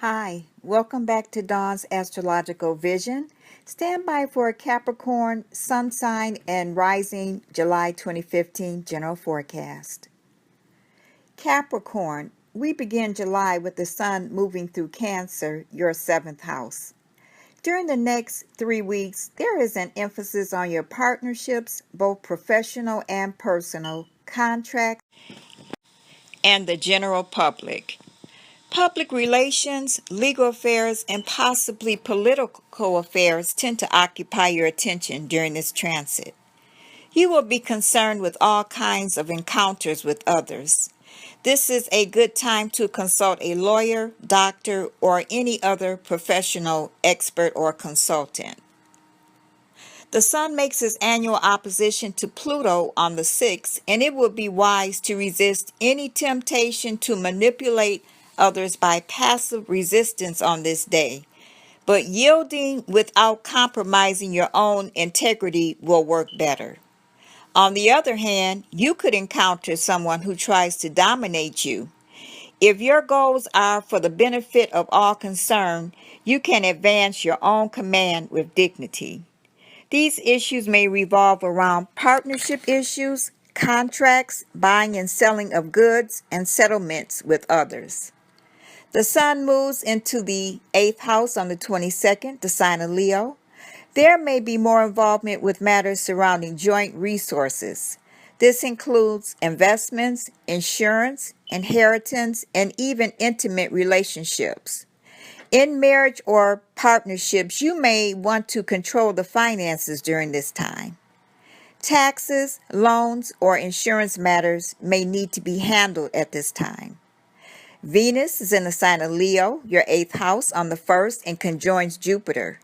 Hi, welcome back to Dawn's Astrological Vision. Stand by for a Capricorn Sun sign and rising July 2015 general forecast. Capricorn, we begin July with the Sun moving through Cancer, your seventh house. During the next 3 weeks, there is an emphasis on your partnerships, both professional and personal, contracts, and the general public. Public relations, legal affairs, and possibly political affairs tend to occupy your attention during this transit. You will be concerned with all kinds of encounters with others. This is a good time to consult a lawyer, doctor, or any other professional expert or consultant. The Sun makes its annual opposition to Pluto on the 6th, and it would be wise to resist any temptation to manipulate others by passive resistance on this day. But yielding without compromising your own integrity will work better. On the other hand, you could encounter someone who tries to dominate you. If your goals are for the benefit of all concerned, you can advance your own command with dignity. These issues may revolve around partnership issues, contracts, buying and selling of goods, and settlements with others. The Sun moves into the 8th house on the 22nd, the sign of Leo. There may be more involvement with matters surrounding joint resources. This includes investments, insurance, inheritance, and even intimate relationships. In marriage or partnerships, you may want to control the finances during this time. Taxes, loans, or insurance matters may need to be handled at this time. Venus is in the sign of Leo, your 8th house, on the 1st and conjoins Jupiter.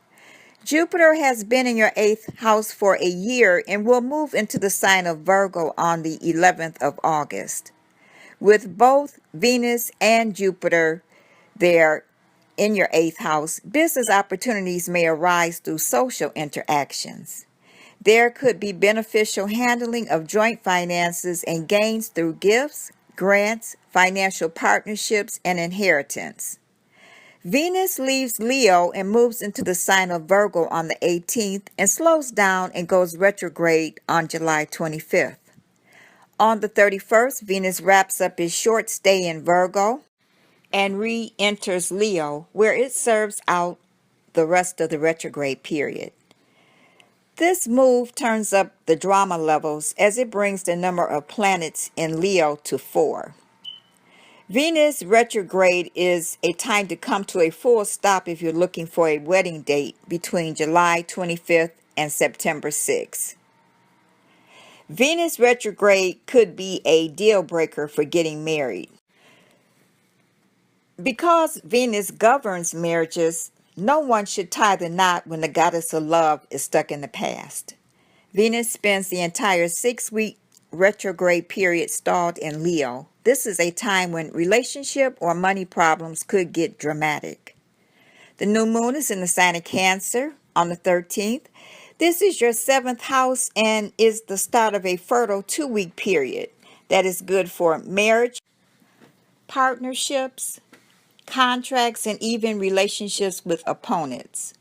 Jupiter has been in your 8th house for a year and will move into the sign of Virgo on the 11th of August. With both Venus and Jupiter there in your 8th house, business opportunities may arise through social interactions. There could be beneficial handling of joint finances and gains through gifts, grants, financial partnerships, and inheritance. Venus leaves Leo and moves into the sign of Virgo on the 18th and slows down and goes retrograde on July 25th. On the 31st, Venus wraps up its short stay in Virgo and re-enters Leo, where it serves out the rest of the retrograde period. This move turns up the drama levels as it brings the number of planets in Leo to 4. Venus retrograde is a time to come to a full stop if you're looking for a wedding date between July 25th and September 6th. Venus retrograde could be a deal breaker for getting married. Because Venus governs marriages, no one should tie the knot when the goddess of love is stuck in the past. Venus spends the entire 6-week retrograde period stalled in Leo. This is a time when relationship or money problems could get dramatic. The new moon is in the sign of Cancer on the 13th. This is your 7th house and is the start of a fertile 2-week period that is good for marriage, partnerships, contracts, and even relationships with opponents.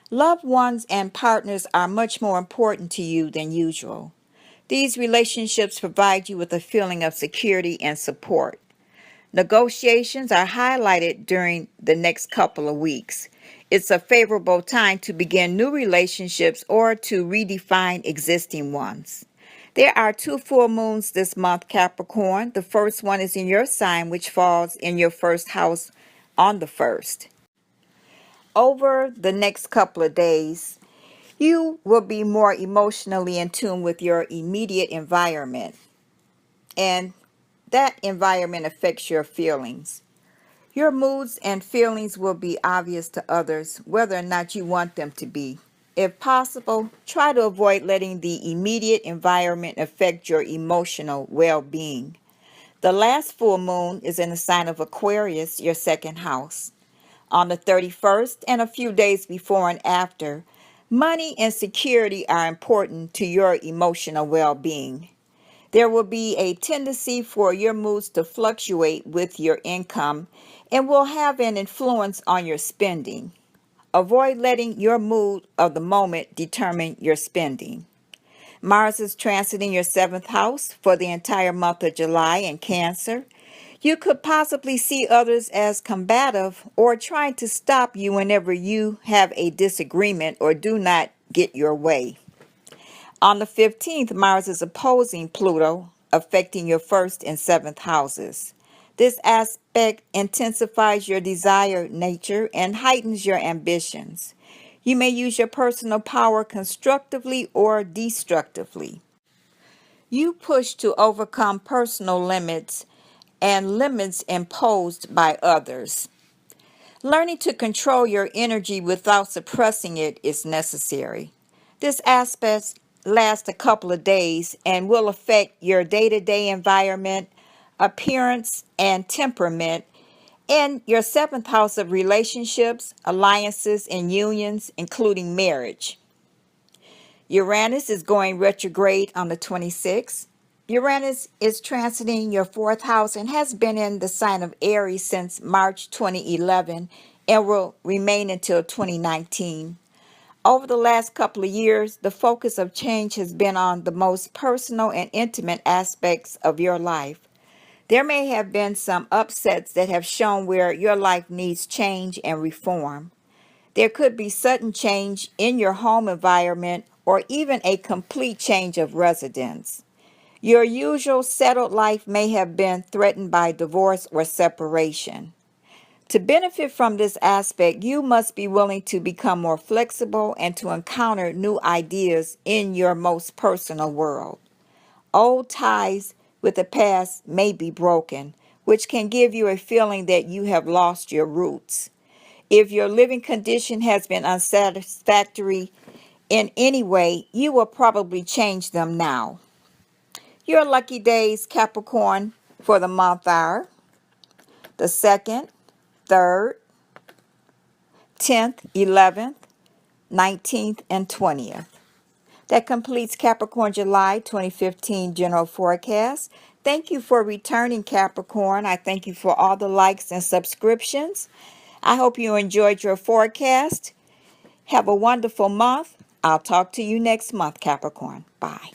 Loved ones and partners are much more important to you than usual. These relationships provide you with a feeling of security and support. Negotiations are highlighted during the next couple of weeks. It's a favorable time to begin new relationships or to redefine existing ones. There are 2 full moons this month, Capricorn. The first one is in your sign, which falls in your 1st house on the 1st. Over the next couple of days, you will be more emotionally in tune with your immediate environment, and that environment affects your feelings. Your moods and feelings will be obvious to others, whether or not you want them to be. If possible, try to avoid letting the immediate environment affect your emotional well-being. The last full moon is in the sign of Aquarius, your 2nd house. On the 31st and a few days before and after, money and security are important to your emotional well-being. There will be a tendency for your moods to fluctuate with your income, and will have an influence on your spending. Avoid letting your mood of the moment determine your spending. Mars is transiting your seventh house for the entire month of July in Cancer. You could possibly see others as combative or trying to stop you whenever you have a disagreement or do not get your way. On the 15th, Mars is opposing Pluto, affecting your first and seventh houses. This aspect intensifies your desired nature and heightens your ambitions. You may use your personal power constructively or destructively. You push to overcome personal limits and limits imposed by others. Learning to control your energy without suppressing it is necessary. This aspect lasts a couple of days and will affect your day-to-day environment, appearance, and temperament in your seventh house of relationships, alliances, and unions, including marriage. Uranus is going retrograde on the 26th. Uranus is transiting your fourth house and has been in the sign of Aries since March 2011 and will remain until 2019. Over the last couple of years, the focus of change has been on the most personal and intimate aspects of your life. There may have been some upsets that have shown where your life needs change and reform. There could be sudden change in your home environment or even a complete change of residence. Your usual settled life may have been threatened by divorce or separation. To benefit from this aspect, you must be willing to become more flexible and to encounter new ideas in your most personal world. Old ties with the past may be broken, which can give you a feeling that you have lost your roots. If your living condition has been unsatisfactory in any way, you will probably change them now. Your lucky days, Capricorn, for the month are the 2nd, 3rd, 10th, 11th, 19th, and 20th. That completes Capricorn July 2015 general forecast. Thank you for returning, Capricorn. I thank you for all the likes and subscriptions. I hope you enjoyed your forecast. Have a wonderful month. I'll talk to you next month, Capricorn. Bye.